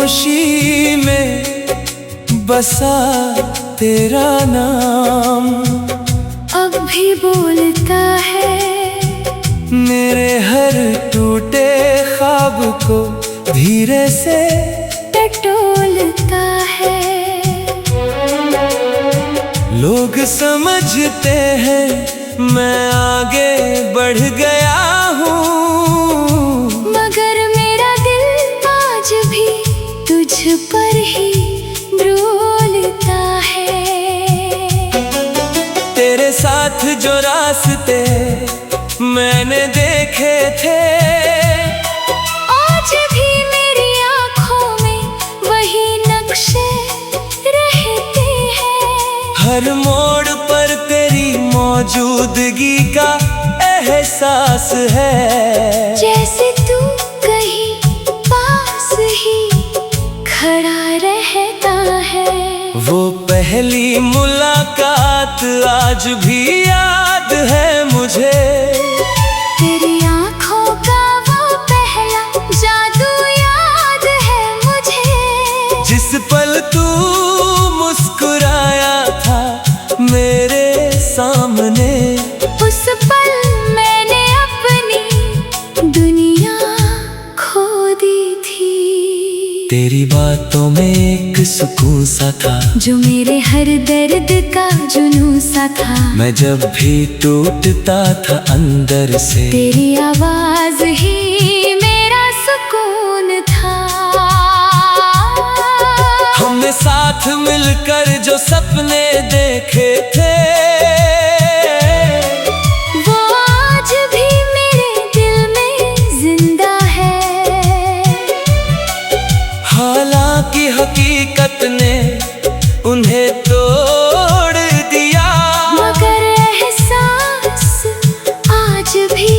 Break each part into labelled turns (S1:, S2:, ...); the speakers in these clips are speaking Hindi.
S1: खामोशी में बसा तेरा नाम
S2: अब भी बोलता है,
S1: मेरे हर टूटे ख्वाब को धीरे से
S2: टटोलता है।
S1: लोग समझते हैं मैं आगे बढ़ गया हूँ,
S2: मगर मेरा दिल आज भी तुझ पर ही डोलता है।
S1: तेरे साथ जो रास्ते मैंने देखे थे,
S2: आज भी मेरी आँखों में वही नक्शे रहते हैं।
S1: हर मोड़ पर तेरी मौजूदगी का एहसास है,
S2: जैसे तू कहीं पास ही खड़ा रहता है।
S1: वो पहली मुलाकात आज भी याद है मुझे,
S2: तेरी आँखों का वो पहला जादू याद है मुझे।
S1: जिस पल तू मुस्कुराया था मेरे सामने,
S2: उस पल मैंने अपनी दुनिया खो दी थी।
S1: तेरी बातों में एक सुकून सा था,
S2: जो मेरे हर दर्द का जुनून सा था।
S1: मैं जब भी टूटता था अंदर से,
S2: तेरी आवाज ही मेरा सुकून था।
S1: हमने साथ मिलकर जो सपने देखे थे,
S2: वो आज भी मेरे दिल में जिंदा है।
S1: हालांकि हकीकत ने उन्हें तोड़ दिया,
S2: मगर एहसास आज भी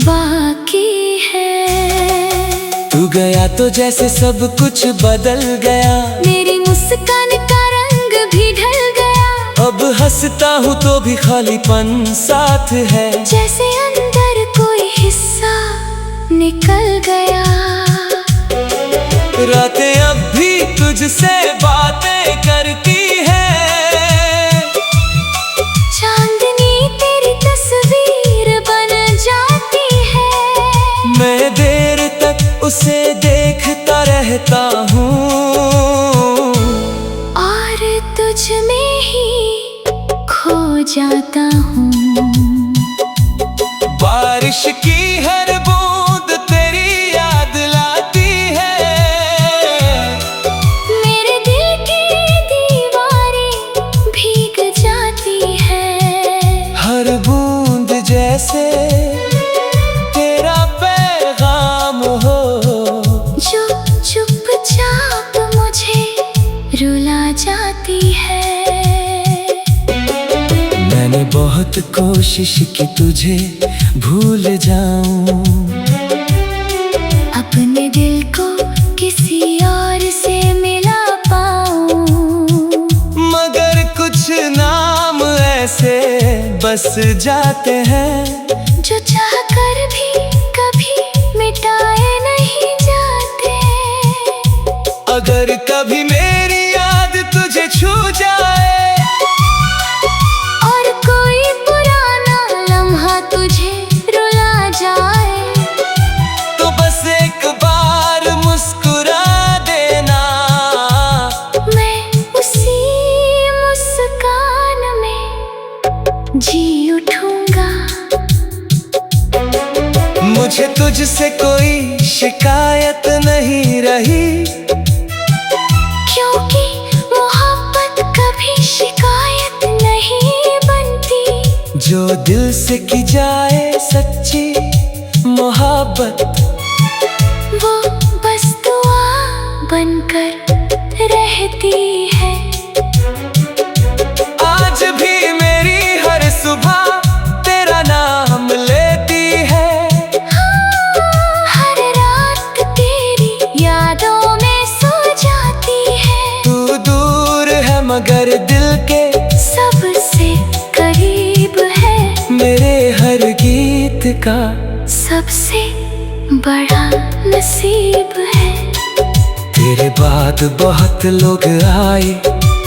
S2: बाकी है।
S1: तू गया तो जैसे सब कुछ बदल गया,
S2: मेरी मुस्कान का रंग भी ढल गया।
S1: अब हंसता हूँ तो भी खालीपन साथ है,
S2: जैसे अंदर कोई हिस्सा निकल गया।
S1: रातें अब भी तुझसे बातें करती है,
S2: चांदनी तेरी तस्वीर बन जाती है।
S1: मैं देर तक उसे देखता रहता हूँ,
S2: और तुझ में ही खो जाता हूँ।
S1: बारिश की हर बूंद तेरी याद लाती है,
S2: मेरे दिल की दीवारें भीग जाती है।
S1: हर बूंद जैसे तेरा पैगाम हो,
S2: जो चुपचाप मुझे रुला जाती है।
S1: मैंने बहुत कोशिश की तुझे भूल जाऊं,
S2: अपने दिल को किसी और से मिला पाऊं,
S1: मगर कुछ नाम ऐसे बस जाते हैं,
S2: जो चाहकर भी कभी मिटाए नहीं जाते।
S1: अगर कभी मेरी याद तुझे छू जाए,
S2: और कोई पुराना लम्हा तुझे रुला जाए,
S1: तो बस एक बार मुस्कुरा देना,
S2: मैं उसी मुस्कान में जी उठूंगा।
S1: मुझे तुझसे कोई शिकायत नहीं रही,
S2: क्योंकि मोहब्बत कभी शिकायत नहीं बनती।
S1: जो दिल से की जाए सच्ची मोहब्बत,
S2: वो बस दुआ बनकर रहती है।
S1: आज भी मेरी हर सुबह तेरा नाम लेती है,
S2: हर रात तेरी यादों में सो जाती है।
S1: तू दूर है मगर दिल के
S2: सबसे करीब है,
S1: मेरे हर गीत का
S2: सबसे बड़ा नसीब है।
S1: तेरे बाद बहुत लोग आए,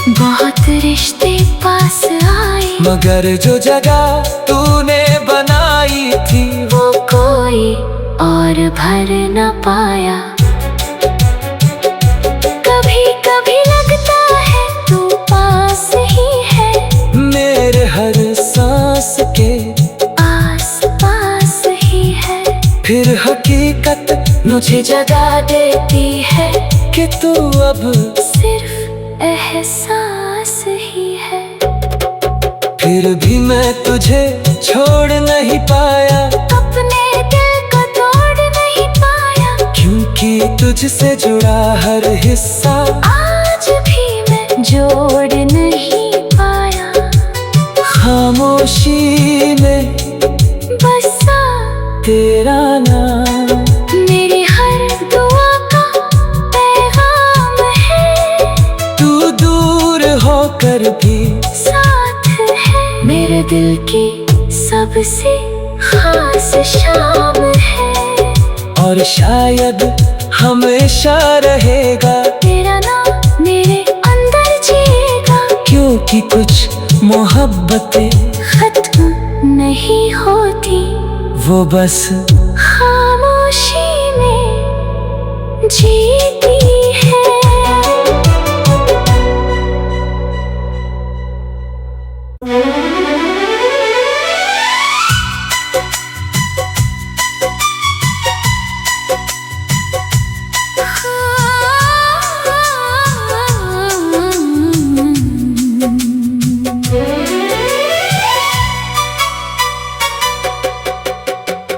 S2: बहुत रिश्ते पास आए,
S1: मगर जो जगह तूने बनाई थी
S2: वो कोई और भर न पाया। कभी कभी लगता है तू पास ही है,
S1: मेरे हर सांस के
S2: आस पास ही है।
S1: फिर हकीकत
S2: मुझे जगा देती है
S1: कि तू अब
S2: सिर्फ एहसास ही है।
S1: फिर भी मैं तुझे छोड़ नहीं पाया,
S2: अपने दिल को तोड़ नहीं पाया,
S1: क्योंकि तुझसे जुड़ा हर हिस्सा
S2: आज भी मैं जोड़ नहीं पाया।
S1: खामोशी में
S2: बसा
S1: तेरा नाम,
S2: मेरी हर दुआ का पैगाम है।
S1: तू दूर होकर भी
S2: साथ है, मेरे दिल की सबसे खास शाम है।
S1: और शायद हमेशा रहेगा
S2: तेरा नाम मेरे अंदर जिएगा,
S1: क्योंकि कुछ मोहब्बतें
S2: खत्म नहीं होती,
S1: वो बस
S2: खामोशी में जीती है।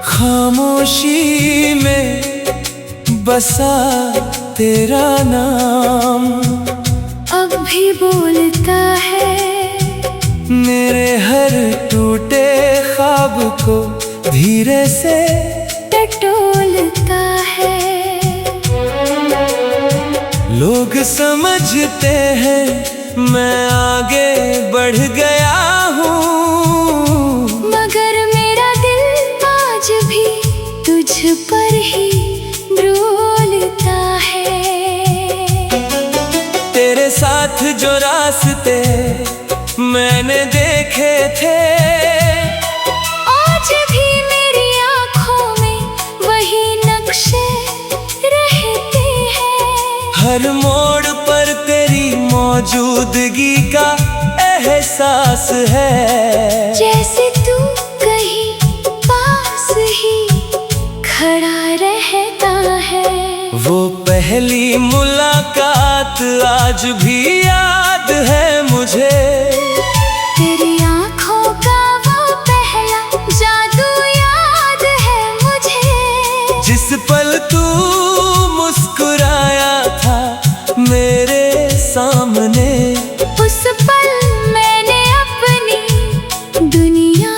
S1: खामोशी में बसा तेरा नाम,
S2: अब भी बोलता है
S1: मेरे हर टूटे ख्वाब को धीरे से
S2: टटोलता है।
S1: लोग समझते हैं मैं आगे बढ़ गया हूँ,
S2: मगर मेरा दिल आज भी तुझ पर ही डोलता है।
S1: तेरे साथ जो रास्ते मैंने देखे थे,
S2: आज भी मेरी आँखों में वही नक्शे रहते हैं।
S1: हर मोड़ पर तेरी मौजूदगी का एहसास है।
S2: जैसे तू कहीं पास ही खड़ा रहता है।
S1: वो पहली मुलाकात आज भी याद है मुझे,
S2: तेरी आँखों का वो पहला जादू याद है मुझे।
S1: जिस पल तू मुस्कुराया था मेरे सामने,
S2: उस पल मैंने अपनी दुनिया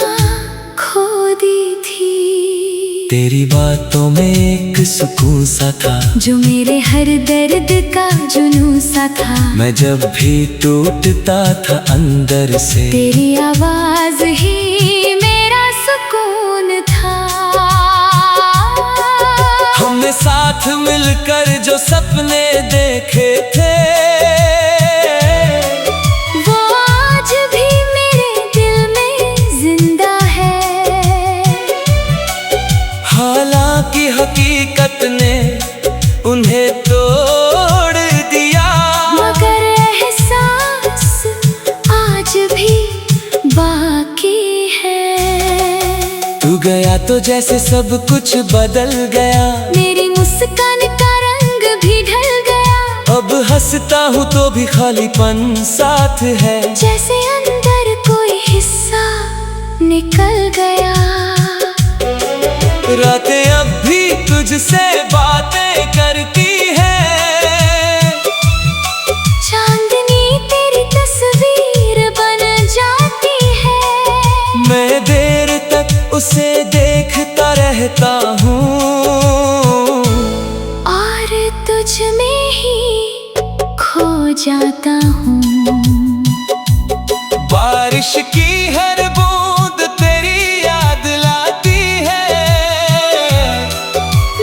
S2: खो दी थी।
S1: तेरी बातों में एक सुकून सा था,
S2: जो मेरे हर दर्द का जुनून सा था।
S1: मैं जब भी टूटता था अंदर से,
S2: तेरी आवाज ही मेरा सुकून था।
S1: हमने साथ मिलकर जो सपने देखे थे,
S2: वो आज भी मेरे दिल में जिंदा है।
S1: हालांकि हकीकत ने उन्हें तोड़ दिया,
S2: मगर एहसास आज भी बाकी है।
S1: तू गया तो जैसे सब कुछ बदल गया,
S2: मेरी मुस्कान का रंग भी ढल गया।
S1: अब हंसता हूँ तो भी खालीपन साथ है।
S2: जैसे अंदर कोई हिस्सा निकल गया।
S1: रातें अब भी तुझसे बातें करती है,
S2: चांदनी तेरी तस्वीर बन जाती है।
S1: मैं देर तक उसे देखता रहता हूँ,
S2: और तुझ में ही खो जाता हूँ।
S1: बारिश की हर बूंद तेरी याद लाती है,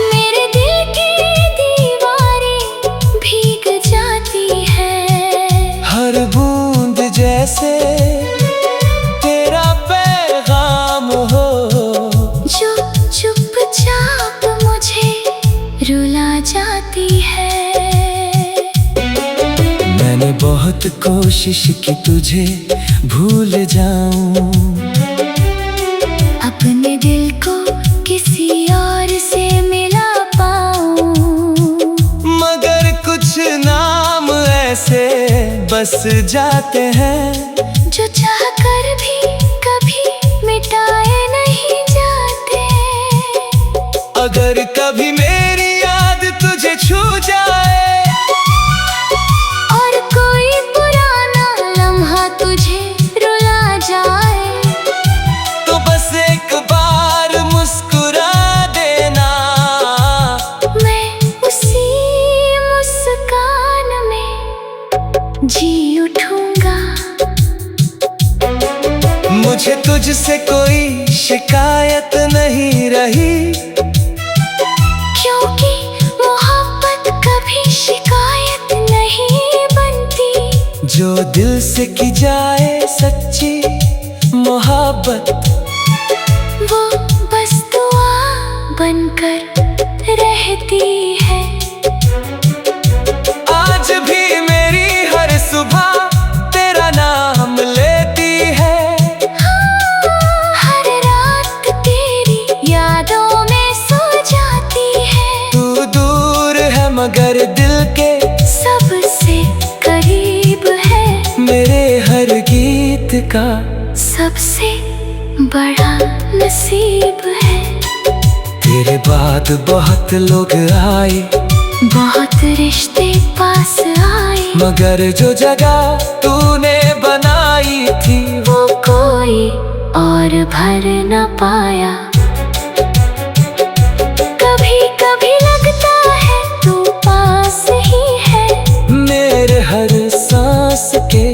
S2: मेरे दिल की दीवारें भी
S1: बहुत कोशिश की तुझे भूल जाऊं,
S2: अपने दिल को किसी और से मिला पाऊं,
S1: मगर कुछ नाम ऐसे बस जाते हैं
S2: जो चाहकर भी कभी मिटाए नहीं जाते।
S1: अगर कभी मेरी याद तुझे छू जाए
S2: और कोई पुराना लम्हा तुझे रुला जाए,
S1: तो बस एक बार मुस्कुरा देना,
S2: मैं उसी मुस्कान में जी उठूंगा।
S1: मुझे तुझसे कोई शिकायत नहीं रही,
S2: क्योंकि मोहब्बत कभी शिकायत नहीं बनती।
S1: जो दिल से की जाए सच्ची मोहब्बत,
S2: वो बस दुआ बनकर रहती है।
S1: आज भी मेरी हर सुबह तेरा नाम लेती है,
S2: हर रात तेरी यादों में सो जाती है।
S1: तू दूर है मगर दिल के
S2: सबसे करीब है,
S1: मेरे हर गीत का
S2: सबसे बड़ा नसीब है।
S1: तेरे बाद बहुत लोग आए,
S2: बहुत रिश्ते पास आए,
S1: मगर जो जगह तूने बनाई थी
S2: वो कोई और भर न पाया। कभी कभी लगता है तू पास ही है,
S1: मेरे हर सांस के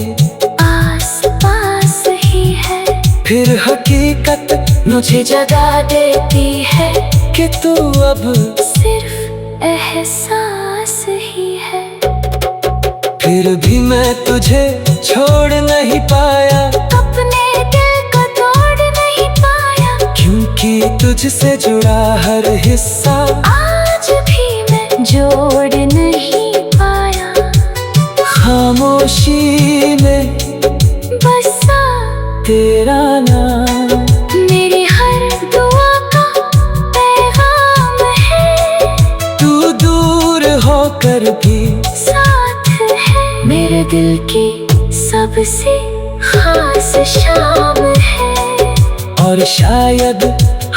S2: आस पास ही है।
S1: फिर हकीकत
S2: मुझे जगा देती है
S1: कि तू अब
S2: सिर्फ एहसास ही है।
S1: फिर भी मैं तुझे छोड़ नहीं पाया,
S2: अपने दिल को तोड़ नहीं पाया,
S1: क्योंकि तुझसे जुड़ा हर हिस्सा
S2: आज भी मैं जोड़ नहीं पाया।
S1: खामोशी में
S2: बसा
S1: तेरा नाम,
S2: मेरी हर दुआ का पैगाम है।
S1: तू दूर होकर भी
S2: साथ है, मेरे दिल की सबसे खास शाम है।
S1: और शायद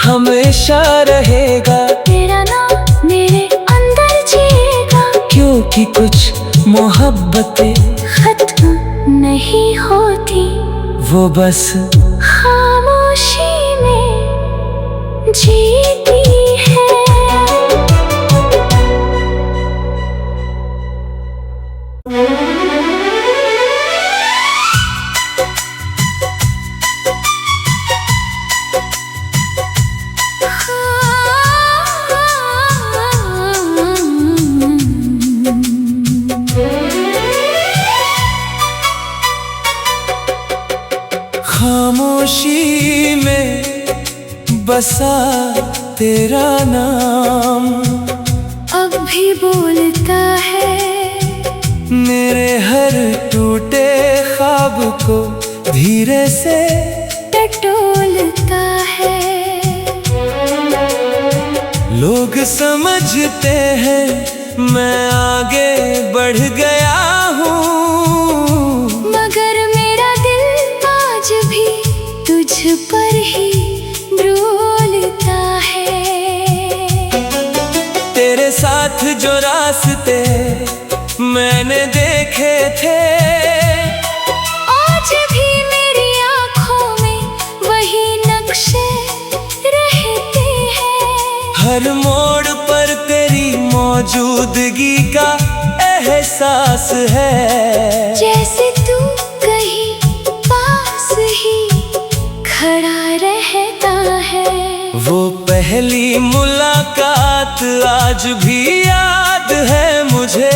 S1: हमेशा रहेगा,
S2: तेरा नाम मेरे अंदर जिएगा,
S1: क्योंकि कुछ मोहब्बतें
S2: खत्म नहीं होती,
S1: वो बस
S2: खामोशी में जीती है।
S1: खामोशी में बसा तेरा नाम,
S2: अब भी बोलता है
S1: मेरे हर टूटे ख्वाब को धीरे से
S2: टटोलता है।
S1: लोग समझते हैं मैं आगे बढ़ गया हूँ,
S2: मगर मेरा दिल आज भी तुझ पर ही डोलता है।
S1: तेरे साथ जो रास्ते मैंने देखे थे,
S2: आज भी मेरी आँखों में वही नक्शे रहते हैं।
S1: हर मोड़ पर तेरी मौजूदगी का एहसास है,
S2: जैसे तू कहीं पास ही खड़ा रहता है।
S1: वो पहली मुलाकात आज भी याद है मुझे,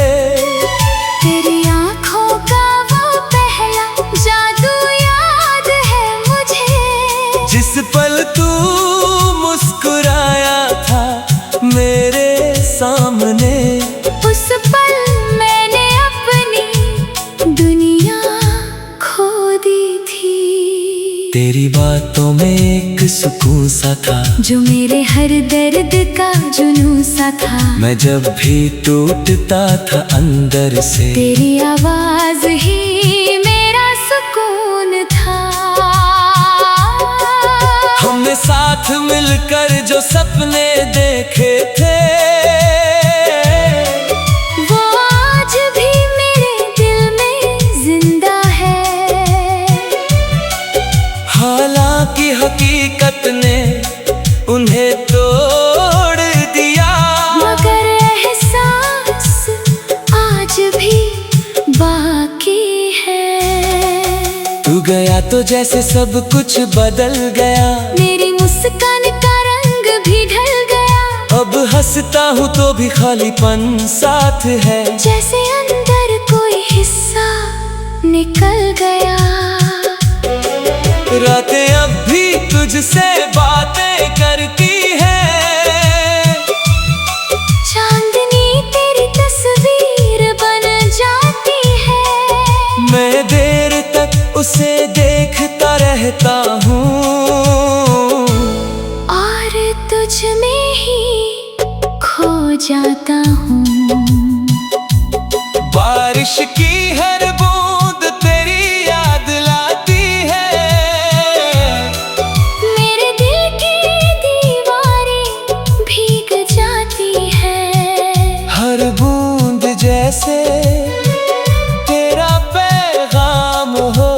S2: तेरी आँखों का वो पहला जादू याद है मुझे।
S1: जिस पल तू मुस्कुराया था मेरे सामने,
S2: उस पल मैंने अपनी दुनिया
S1: सुकून सा था,
S2: जो मेरे हर दर्द का जुनून सा था।
S1: मैं जब भी टूटता था अंदर से,
S2: तेरी आवाज ही मेरा सुकून था।
S1: हमने साथ मिलकर जो सपने देखे थे,
S2: वो आज भी मेरे दिल में जिंदा है।
S1: हालांकि हकीकत ने उन्हें तोड़ दिया,
S2: मगर एहसास आज भी बाकी है।
S1: तू गया तो जैसे सब कुछ बदल गया,
S2: मेरी मुस्कान का रंग भी ढल गया।
S1: अब हंसता हूँ तो भी खालीपन साथ है,
S2: जैसे अंदर कोई हिस्सा निकल गया।
S1: रातें अब भी तुझसे बातें करती है,
S2: चांदनी तेरी तस्वीर बन जाती है।
S1: मैं देर तक उसे देखता रहता हूँ,
S2: और तुझ में ही खो जाता हूँ।
S1: बारिश की हर बूंद तेरी याद लाती है,
S2: मेरे दिल की दीवारें भीग जाती है।
S1: हर बूंद जैसे तेरा पैगाम हो,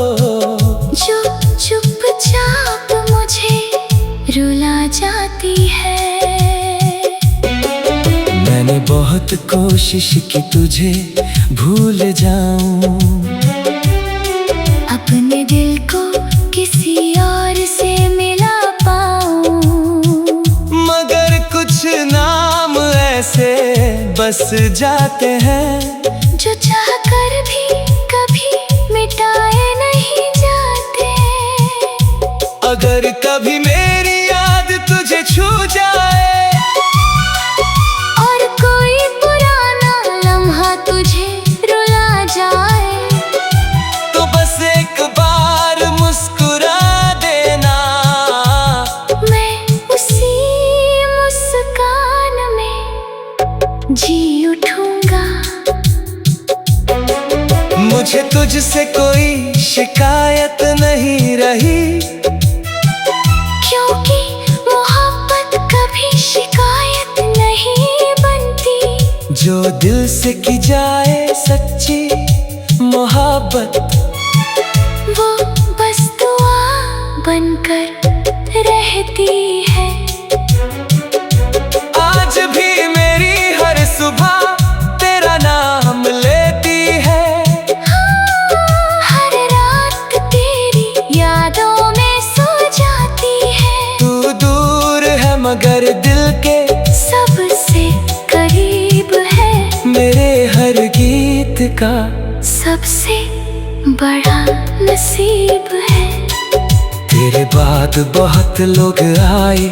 S2: जो चुपचाप मुझे रुला जाती है।
S1: मैंने बहुत कोशिश की तुझे भूल जाऊं,
S2: अपने दिल को किसी और से मिला पाऊं।
S1: मगर कुछ नाम ऐसे बस जाते हैं,
S2: जो चाहकर भी कभी मिटाए नहीं जाते।
S1: अगर कभी मेरी याद तुझे छू जाए,
S2: और कोई पुराना लम्हा तुझे रुला जाए,
S1: तो बस एक बार मुस्कुरा देना।
S2: मैं उसी मुस्कान में जी उठूंगा।
S1: मुझे तुझसे कोई शिकायत नहीं रही,
S2: क्योंकि मोहब्बत कभी शिकायत नहीं बनती।
S1: जो दिल से की जाए सच्ची मोहब्बत,
S2: वो बस दुआ बनकर रहती है।
S1: आज भी मेरी हर सुबह तेरा नाम लेती है,
S2: हर रात तेरी यादों में सो जाती है।
S1: तू दूर है मगर दिल के
S2: सबसे करीब है,
S1: मेरे हर गीत का
S2: सबसे बड़ा नसीब है।
S1: तेरे बाद बहुत लोग आए,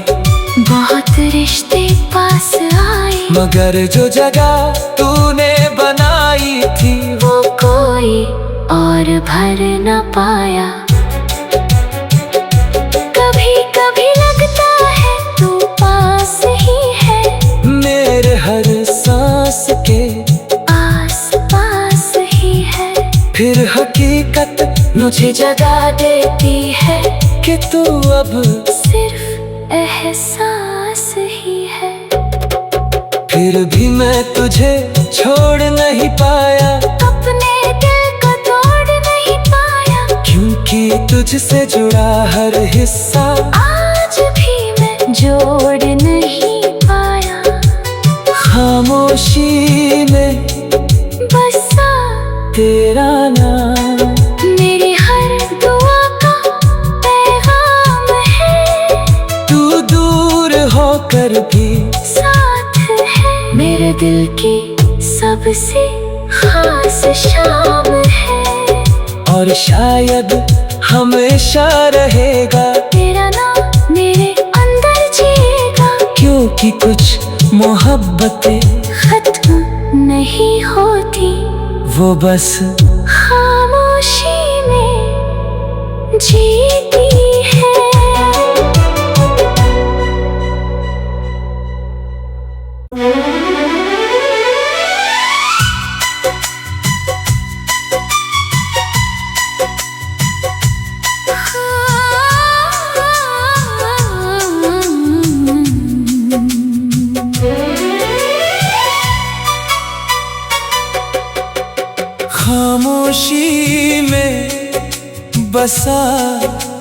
S2: बहुत रिश्ते पास आए,
S1: मगर जो जगह तूने बनाई थी,
S2: वो कोई और भर न पाया। कभी कभी लगता है तू पास ही है,
S1: मेरे हर सांस के
S2: आस पास ही है।
S1: फिर हकीकत मुझे जगा देती है कि तू अब
S2: सिर्फ एहसास ही है।
S1: फिर भी मैं तुझे छोड़ नहीं पाया,
S2: अपने दिल को तोड़ नहीं पाया,
S1: क्योंकि तुझसे जुड़ा हर हिस्सा
S2: आज भी मैं जोड़ नहीं पाया।
S1: खामोशी में
S2: बसा
S1: तेरा नाम,
S2: मेरी हर दुआ का पैगाम है।
S1: तू दूर होकर भी
S2: साथ है, मेरे दिल की सबसे खास शाम है।
S1: और शायद हमेशा रहेगा
S2: तेरा नाम मेरे अंदर जिएगा,
S1: क्योंकि कुछ मोहब्बतें
S2: खत्म नहीं होती,
S1: वो बस
S2: खामोशी में जीती है।
S1: खामोशी में बसा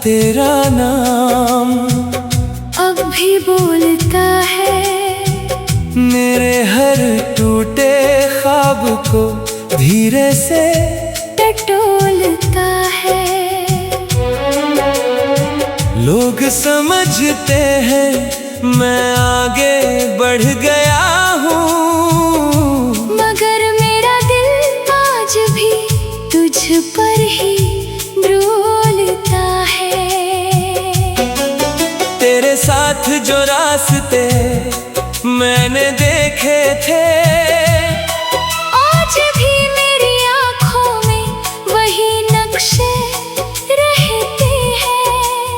S1: तेरा नाम
S2: अब भी बोलता है,
S1: मेरे हर टूटे ख्वाब को धीरे से
S2: टटोलता है।
S1: लोग समझते हैं मैं आगे बढ़ गया हूँ,
S2: मगर मेरा दिल आज भी तुझ पर ही डोलता है।
S1: तेरे साथ जो रास्ते मैंने देखे थे,
S2: आज भी मेरी आँखों में वही नक्शे रहते हैं।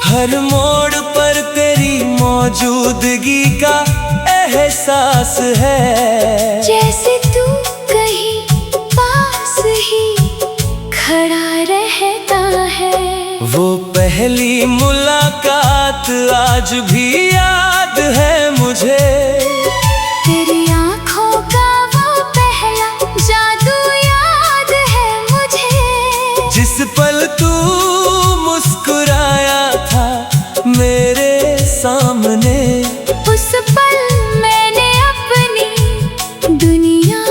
S1: हर मोड़ पर तेरी मौजूदगी का एहसास है।
S2: जैसे तू कहीं पास ही खड़ा रहता है।
S1: वो पहली मुलाकात आज भी याद है मुझे,
S2: तेरी आँखों का वो पहला जादू याद है मुझे।
S1: जिस पल तू मुस्कुराया था मेरे सामने,
S2: उस पल मैंने अपनी दुनिया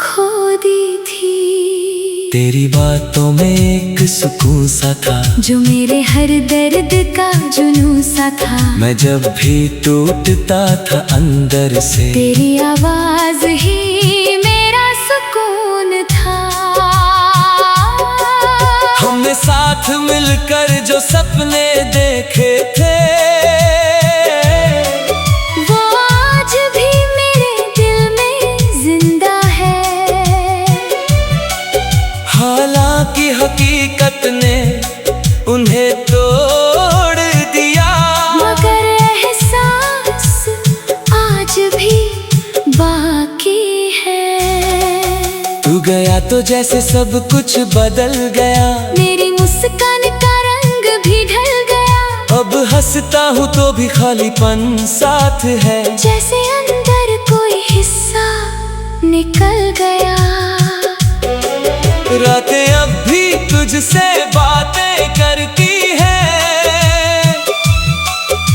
S2: खो दी थी।
S1: तेरी बातों में एक सुकून सा था,
S2: जो मेरे हर दर्द का जुनून सा था।
S1: मैं जब भी टूटता था अंदर से,
S2: तेरी आवाज ही मेरा सुकून था।
S1: हमने साथ मिलकर जो सपने देखे थे,
S2: वो आज भी मेरे दिल में जिंदा है।
S1: हालांकि हकीकत ने उन्हें तोड़ दिया,
S2: मगर एहसास आज भी बाकी है।
S1: तू गया तो जैसे सब कुछ बदल गया,
S2: मेरी मुस्कान का रंग भी ढल गया।
S1: अब हंसता हूँ तो भी खालीपन साथ है।
S2: जैसे अंदर कोई हिस्सा निकल गया।
S1: रातें अब भी तुझसे बातें करती है,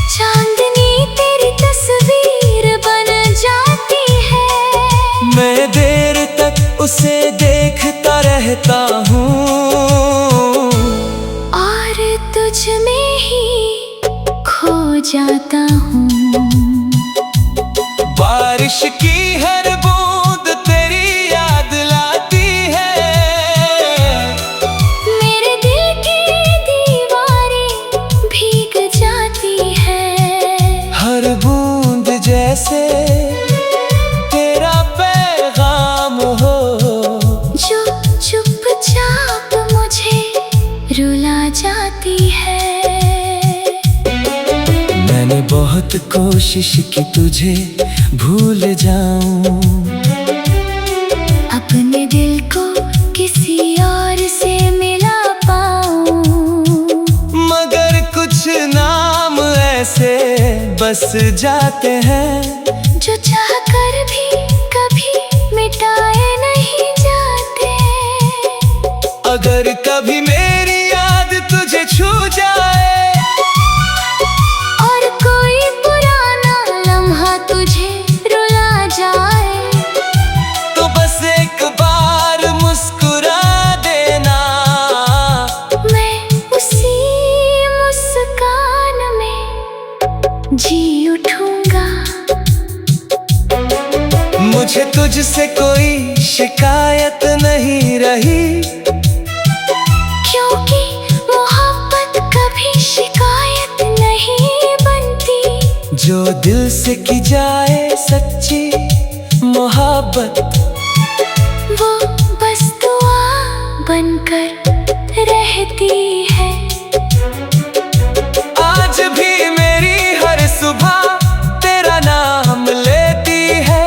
S2: चांदनी तेरी तस्वीर बन जाती है।
S1: मैं देर तक उसे देखता रहता हूँ,
S2: और तुझ में ही खो जाता हूँ।
S1: बारिश की हर बूंद तेरी याद लाती है,
S2: मेरे दिल की दीवारें भीग जाती है।
S1: हर बूंद जैसे तेरा पैगाम हो,
S2: जो चुपचाप मुझे रुला जाती है।
S1: मैंने बहुत कोशिश की तुझे भूल जाऊं,
S2: अपने दिल को किसी और से मिला पाऊं,
S1: मगर कुछ नाम ऐसे बस जाते हैं,
S2: जो चाहकर भी कभी मिटाए नहीं जाते।
S1: अगर कभी मेरी याद तुझे छू जाए,
S2: और कोई पुराना लम्हा तुझे रुला जाए,
S1: तो बस एक बार मुस्कुरा देना।
S2: मैं उसी मुस्कान में जी उठूंगा।
S1: मुझे तुझसे कोई शिकायत नहीं रही,
S2: क्योंकि मोहब्बत कभी शिकायत नहीं बनती।
S1: जो दिल से की जाए सच्ची मोहब्बत,
S2: वो बस दुआ बनकर रहती है।
S1: आज भी मेरी हर सुबह तेरा नाम लेती है,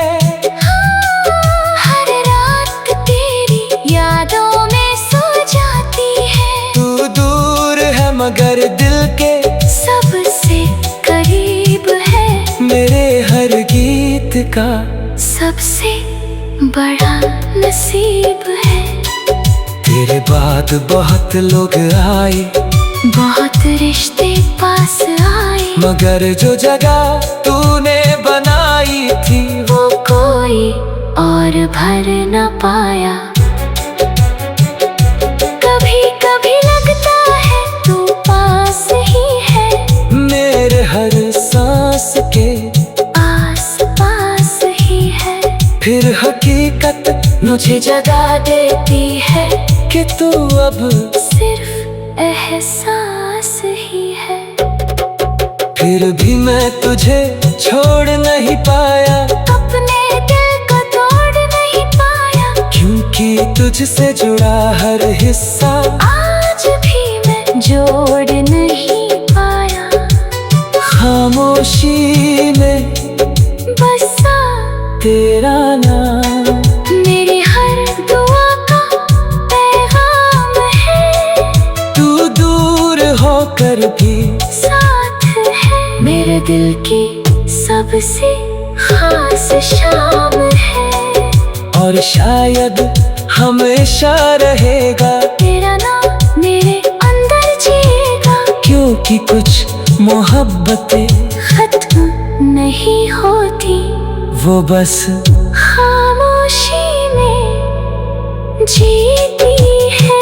S2: हर रात तेरी यादों में सो जाती है।
S1: तू दूर है मगर दिल के
S2: सबसे करीब है,
S1: मेरे हर गीत का
S2: सबसे बड़ा नसीब है।
S1: तेरे बाद बहुत लोग आए,
S2: बहुत रिश्ते पास आए,
S1: मगर जो जगह तूने बनाई थी
S2: वो कोई और भर न पाया। कभी कभी लगता है तू पास ही है,
S1: मेरे हर सांस के
S2: आस पास ही है।
S1: फिर हकीकत
S2: मुझे जगा देती है
S1: कि तू अब
S2: सिर्फ एहसास ही है।
S1: फिर भी मैं तुझे छोड़ नहीं पाया,
S2: अपने दिल को तोड़ नहीं पाया,
S1: क्योंकि तुझसे जुड़ा हर हिस्सा
S2: आज भी मैं जोड़ नहीं पाया।
S1: खामोशी में
S2: बसा
S1: तेरा नाम,
S2: मेरी हर दुआ का पैगाम है।
S1: तू दूर होकर भी
S2: साथ है, मेरे दिल की सबसे खास शाम है।
S1: और शायद हमेशा रहेगा
S2: तेरा नाम मेरे अंदर जिएगा,
S1: क्योंकि कुछ मोहब्बतें
S2: खत्म नहीं होती,
S1: वो बस
S2: खामोशी में जीती है।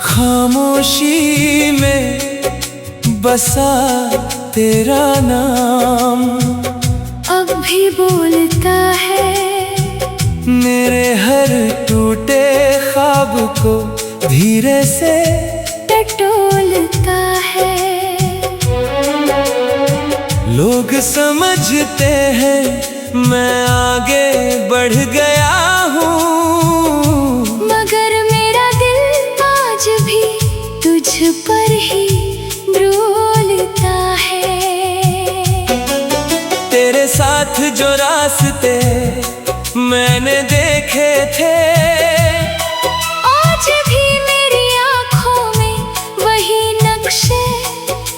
S1: खामोशी में बसा तेरा नाम,
S2: अब भी बोलता है
S1: मेरे हर टूटे ख्वाब को धीरे से
S2: टटोलता है।
S1: लोग समझते हैं मैं आगे बढ़ गया हूँ,
S2: मगर मेरा दिल आज भी तुझ पर ही डोलता है।
S1: तेरे साथ जो रास्ते मैंने देखे थे,
S2: आज भी मेरी आँखों में वही नक्शे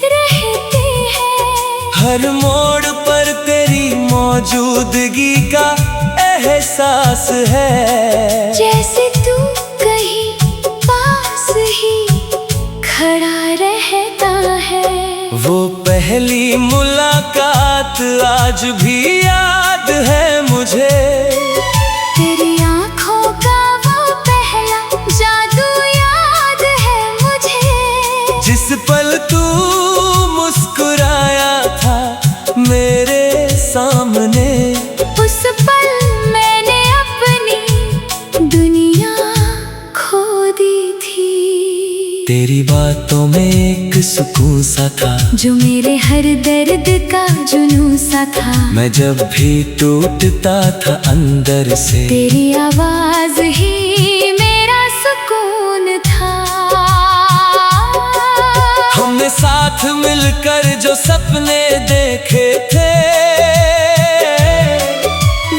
S2: रहते हैं।
S1: हर मोड़ पर तेरी मौजूदगी का एहसास है।
S2: जैसे तू कहीं पास ही खड़ा रहता है।
S1: वो पहली मुलाकात आज भी याद है मुझे,
S2: तेरी आँखों का वो पहला जादू याद है मुझे।
S1: जिस पल तू मुस्कुराया था मेरे सामने,
S2: उस पल मैंने अपनी दुनिया खो दी थी।
S1: तेरी बातों में एक सुकून सा था,
S2: जो मेरे हर दर्द का जुनून सा था।
S1: मैं जब भी टूटता था अंदर से,
S2: तेरी आवाज ही मेरा सुकून था।
S1: हमने साथ मिलकर जो सपने देखे थे,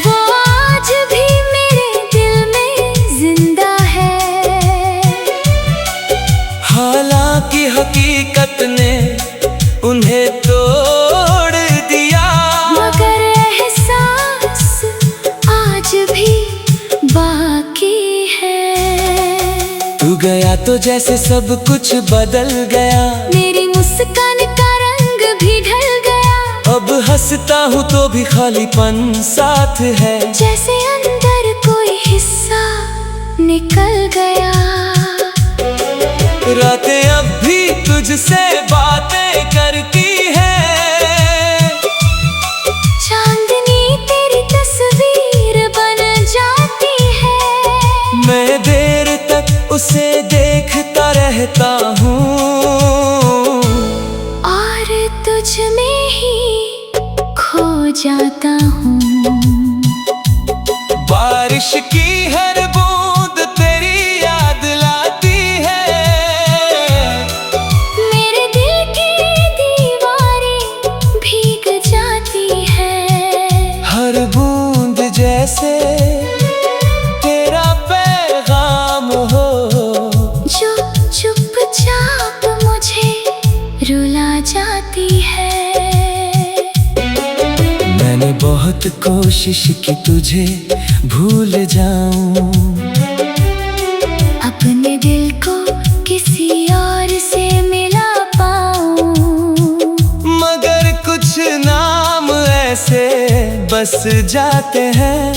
S2: वो आज भी मेरे दिल में जिंदा है।
S1: हालांकि हकीकत ने उन्हें तोड़ दिया,
S2: मगर एहसास आज भी बाकी है।
S1: तू गया तो जैसे सब कुछ बदल गया,
S2: मेरी मुस्कान का रंग भी ढल गया।
S1: अब हंसता हूँ तो भी खालीपन साथ है।
S2: जैसे अंदर कोई हिस्सा निकल गया।
S1: रातें अब भी तुझसे बातें करती है,
S2: चांदनी तेरी तस्वीर बन जाती है।
S1: मैं देर तक उसे देखता रहता हूँ,
S2: और तुझ में ही खो जाता हूँ।
S1: बारिश की हर बूंद तेरी याद लाती है,
S2: मेरे दिल की दीवारें भी
S1: जैसे तेरा पैगाम हो,
S2: जो चुपचाप मुझे रुला जाती है।
S1: मैंने बहुत कोशिश की तुझे भूल जाऊं,
S2: अपने दिल को किसी और से मिला पाऊं,
S1: मगर कुछ नाम ऐसे बस जाते हैं